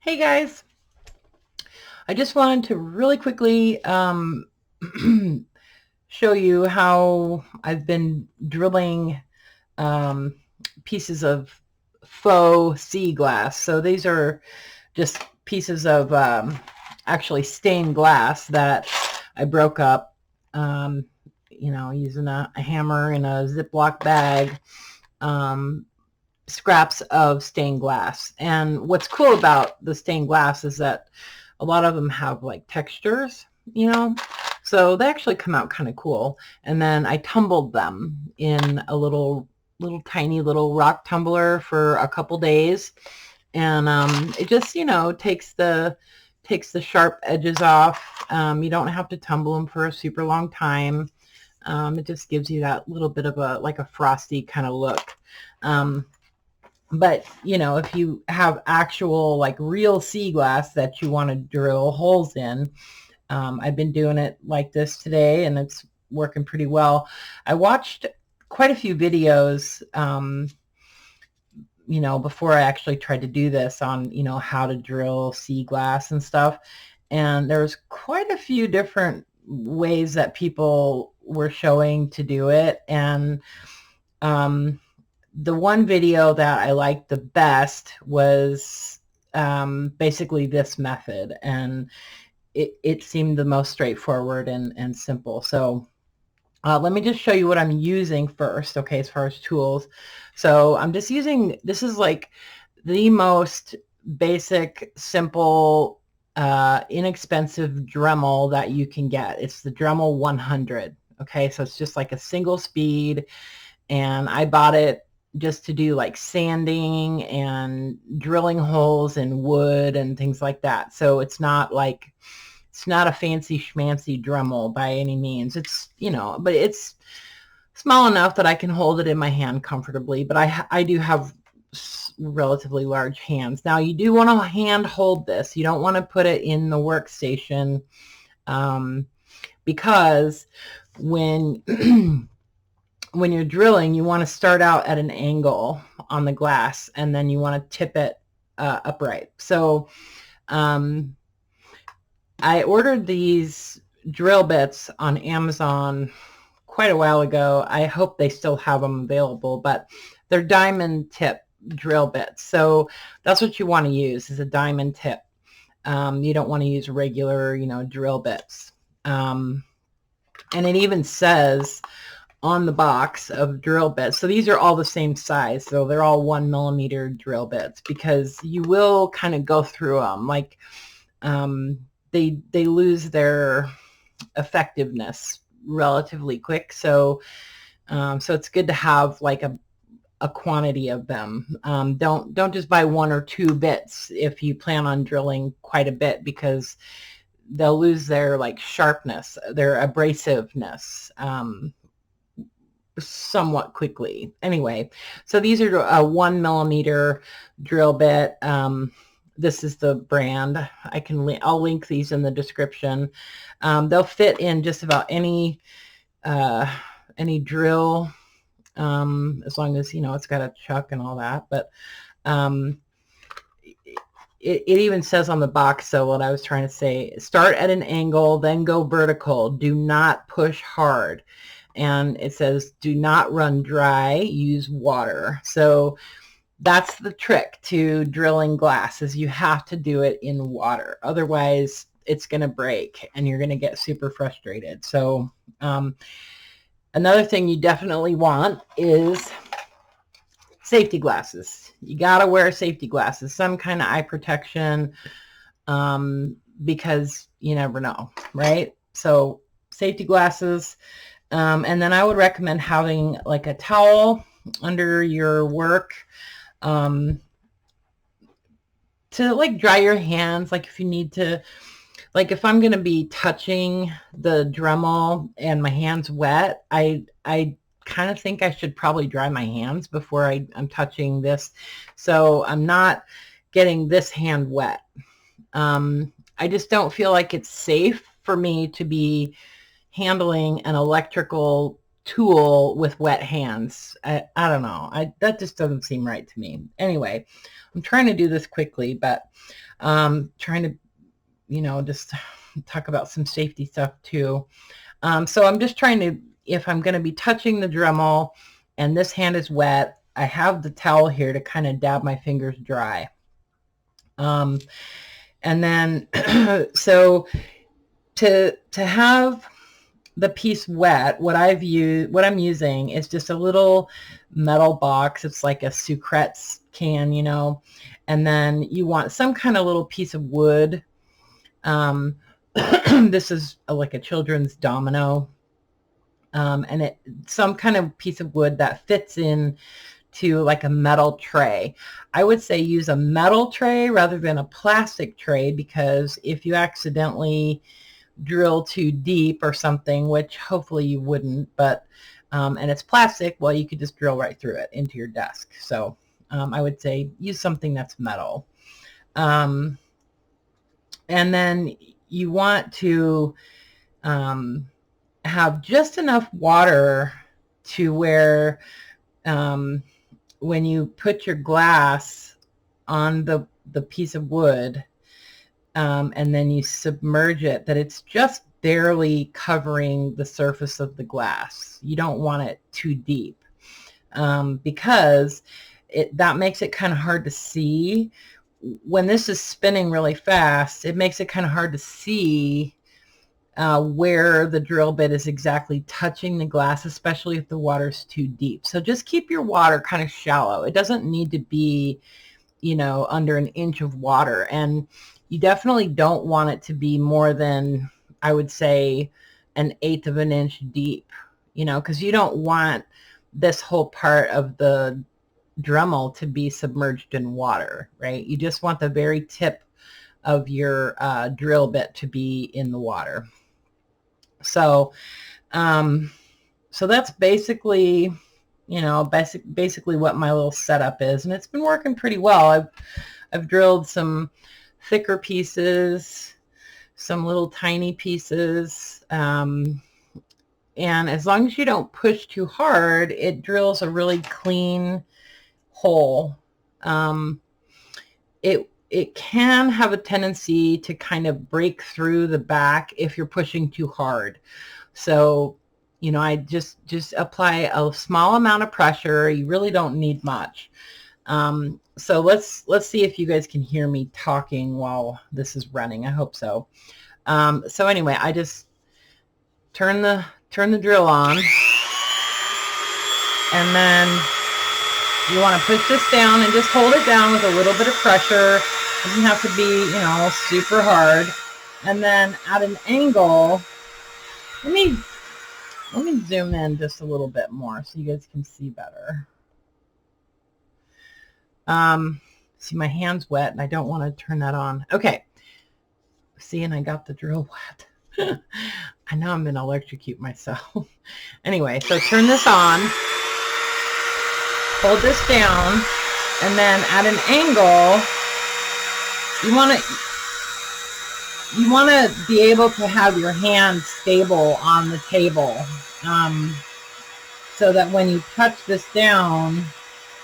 Hey guys, I just wanted to really quickly show you how I've been drilling um, pieces of faux sea glass. So these are just pieces of actually stained glass that I broke up, using a hammer in a Ziploc bag. Scraps of stained glass. And what's cool about the stained glass is that a lot of them have like textures, so they actually come out kind of cool. And then I tumbled them in a little tiny little rock tumbler for a couple days, and it just takes the sharp edges off. You don't have to tumble them for a super long time. It just gives you that little bit of a frosty kind of look. But if you have actual like real sea glass that you want to drill holes in, I've been doing it like this today, and it's working pretty well. I watched quite a few videos, before I actually tried to do this on, how to drill sea glass and stuff. And there's quite a few different ways that people were showing to do it. And the one video that I liked the best was basically this method, and it seemed the most straightforward and simple. So let me just show you what I'm using first, okay, as far as tools. So I'm just using, this is like the most basic, simple, inexpensive Dremel that you can get. It's the Dremel 100, okay? So it's just like a single speed, and I bought it just to do like sanding and drilling holes in wood and things like that. So it's not a fancy schmancy Dremel by any means. It's, but it's small enough that I can hold it in my hand comfortably, but I do have relatively large hands. Now you do want to hand hold this. You don't want to put it in the workstation, because when when you're drilling, you want to start out at an angle on the glass, and then you want to tip it upright. So I ordered these drill bits on Amazon quite a while ago. I hope they still have them available, but they're diamond tip drill bits. So that's what you want to use, is a diamond tip. You don't want to use regular, drill bits. And it even says on the box of drill bits, so these are all the same size, so they're all 1 millimeter drill bits, because you will kind of go through them, like they lose their effectiveness relatively quick. So so it's good to have like a quantity of them. Don't just buy 1 or 2 bits if you plan on drilling quite a bit, because they'll lose their like sharpness, their abrasiveness, somewhat quickly. Anyway, so these are a 1 millimeter drill bit. This is the brand. I'll link these in the description. They'll fit in just about any drill, as long as it's got a chuck and all that. But it even says on the box, so what I was trying to say, start at an angle, then go vertical. Do not push hard. And it says, do not run dry, use water. So that's the trick to drilling glass, is you have to do it in water. Otherwise, it's going to break and you're going to get super frustrated. So another thing you definitely want is safety glasses. You got to wear safety glasses, some kind of eye protection, because you never know, right? So safety glasses. And then I would recommend having like a towel under your work, to like dry your hands. Like if you need to, like if I'm going to be touching the Dremel and my hand's wet, I kind of think I should probably dry my hands before I'm touching this, so I'm not getting this hand wet. I just don't feel like it's safe for me to be handling an electrical tool with wet hands. I don't know. That just doesn't seem right to me. Anyway, I'm trying to do this quickly, but trying to, just talk about some safety stuff too. So I'm just trying to, if I'm going to be touching the Dremel and this hand is wet, I have the towel here to kind of dab my fingers dry. And then, so to have the piece wet, what I'm using is just a little metal box. It's like a Sucrets can, and then you want some kind of little piece of wood. This is like a children's domino, and some kind of piece of wood that fits in to like a metal tray. I would say use a metal tray rather than a plastic tray, because if you accidentally drill too deep or something, which hopefully you wouldn't, but and it's plastic, well, you could just drill right through it into your desk. So I would say use something that's metal. And then you want to have just enough water to where when you put your glass on the piece of wood, and then you submerge it, that it's just barely covering the surface of the glass. You don't want it too deep, because that makes it kind of hard to see. When this is spinning really fast, it makes it kind of hard to see where the drill bit is exactly touching the glass, especially if the water's too deep. So just keep your water kind of shallow. It doesn't need to be, under an inch of water. And you definitely don't want it to be more than, I would say, 1/8 of an inch deep, because you don't want this whole part of the Dremel to be submerged in water, right? You just want the very tip of your drill bit to be in the water. So, so that's basically, basically what my little setup is, and it's been working pretty well. I've drilled some thicker pieces, some little tiny pieces, and as long as you don't push too hard, it drills a really clean hole. It can have a tendency to kind of break through the back if you're pushing too hard. So, I just apply a small amount of pressure. You really don't need much. So let's see if you guys can hear me talking while this is running. I hope so. So anyway, I just turn the drill on, and then you want to push this down and just hold it down with a little bit of pressure. It doesn't have to be, super hard. And then at an angle, let me zoom in just a little bit more so you guys can see better. See, my hand's wet and I don't want to turn that on. Okay. See, and I got the drill wet. I know I'm going to electrocute myself. Anyway, so turn this on, hold this down, and then at an angle, you want to be able to have your hand stable on the table, so that when you touch this down,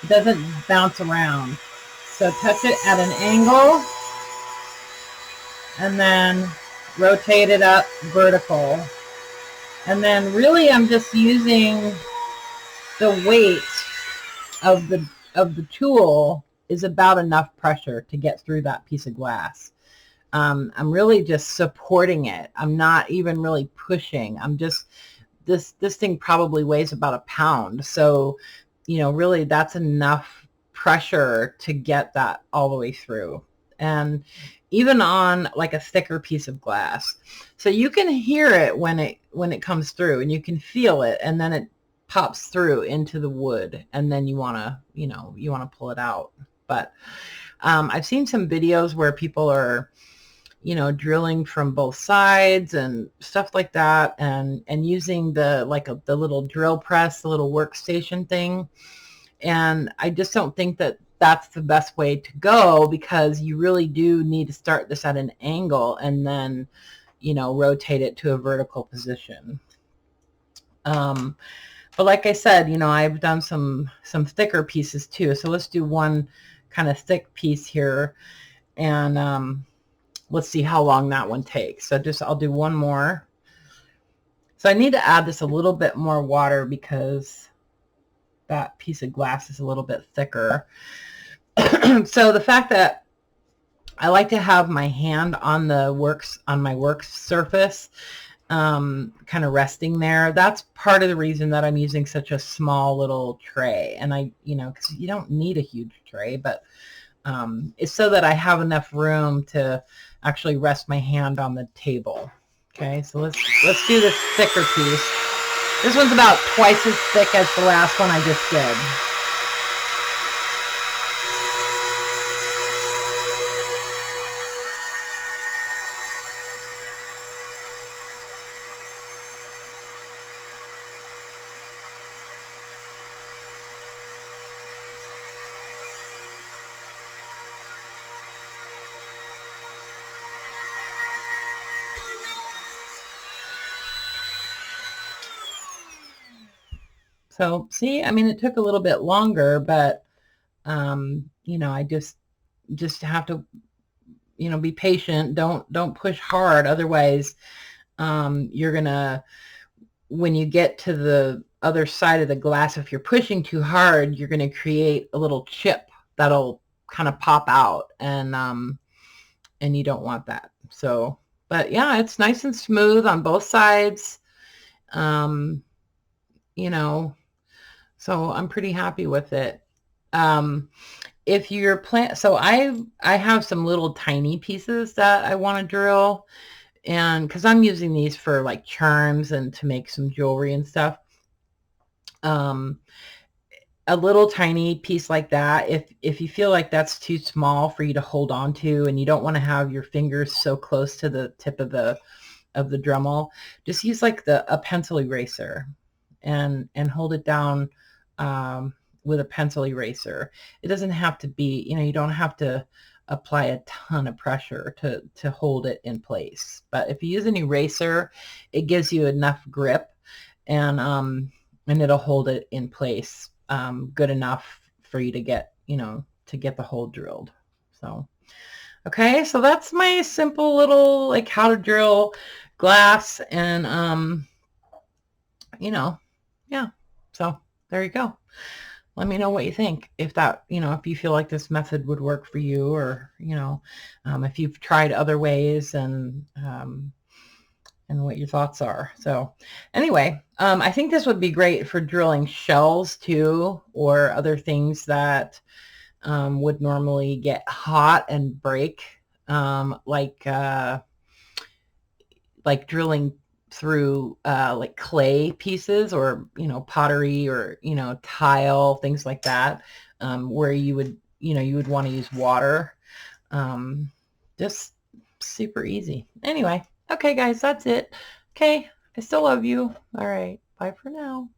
it doesn't bounce around. So touch it at an angle, and then rotate it up vertical. And then really I'm just using the weight of the tool is about enough pressure to get through that piece of glass. I'm really just supporting it. I'm not even really pushing. I'm just, this thing probably weighs about 1 pound. So, really that's enough pressure to get that all the way through. And even on like a thicker piece of glass. So you can hear it when it comes through, and you can feel it, and then it pops through into the wood, and then you want to pull it out. But I've seen some videos where people are drilling from both sides and stuff like that, and using the little drill press, the little workstation thing. And I just don't think that that's the best way to go, because you really do need to start this at an angle and then rotate it to a vertical position. But like I said, I've done some thicker pieces too. So let's do one kind of thick piece here, and let's see how long that one takes. So I'll do one more. So I need to add this a little bit more water because that piece of glass is a little bit thicker. So the fact that I like to have my hand on my work surface, kind of resting there. That's part of the reason that I'm using such a small little tray. And because you don't need a huge tray, but it's so that I have enough room to actually rest my hand on the table. Okay, so let's do this thicker piece. This one's about twice as thick as the last one I just did. So see, I mean, it took a little bit longer, but I just have to, be patient. Don't push hard. Otherwise, you're gonna, when you get to the other side of the glass, if you're pushing too hard, you're gonna create a little chip that'll kind of pop out, and you don't want that. So, but yeah, it's nice and smooth on both sides. So I'm pretty happy with it. If you're so I have some little tiny pieces that I want to drill, and because I'm using these for like charms and to make some jewelry and stuff. A little tiny piece like that, if you feel like that's too small for you to hold on to, and you don't want to have your fingers so close to the tip of the Dremel, just use like a pencil eraser and hold it down with a pencil eraser. It doesn't have to be, you don't have to apply a ton of pressure to hold it in place. But if you use an eraser, it gives you enough grip, and it'll hold it in place good enough for you to get, the hole drilled. So, okay, so that's my simple little, like, how to drill glass, and yeah. So there you go. Let me know what you think, if that, if you feel like this method would work for you, or, if you've tried other ways, and what your thoughts are. So anyway, I think this would be great for drilling shells too, or other things that would normally get hot and break, like drilling through like clay pieces, or pottery, or tile, things like that, where you would want to use water. Just super easy. Anyway, okay guys, that's it. Okay, I still love you. All right, bye for now.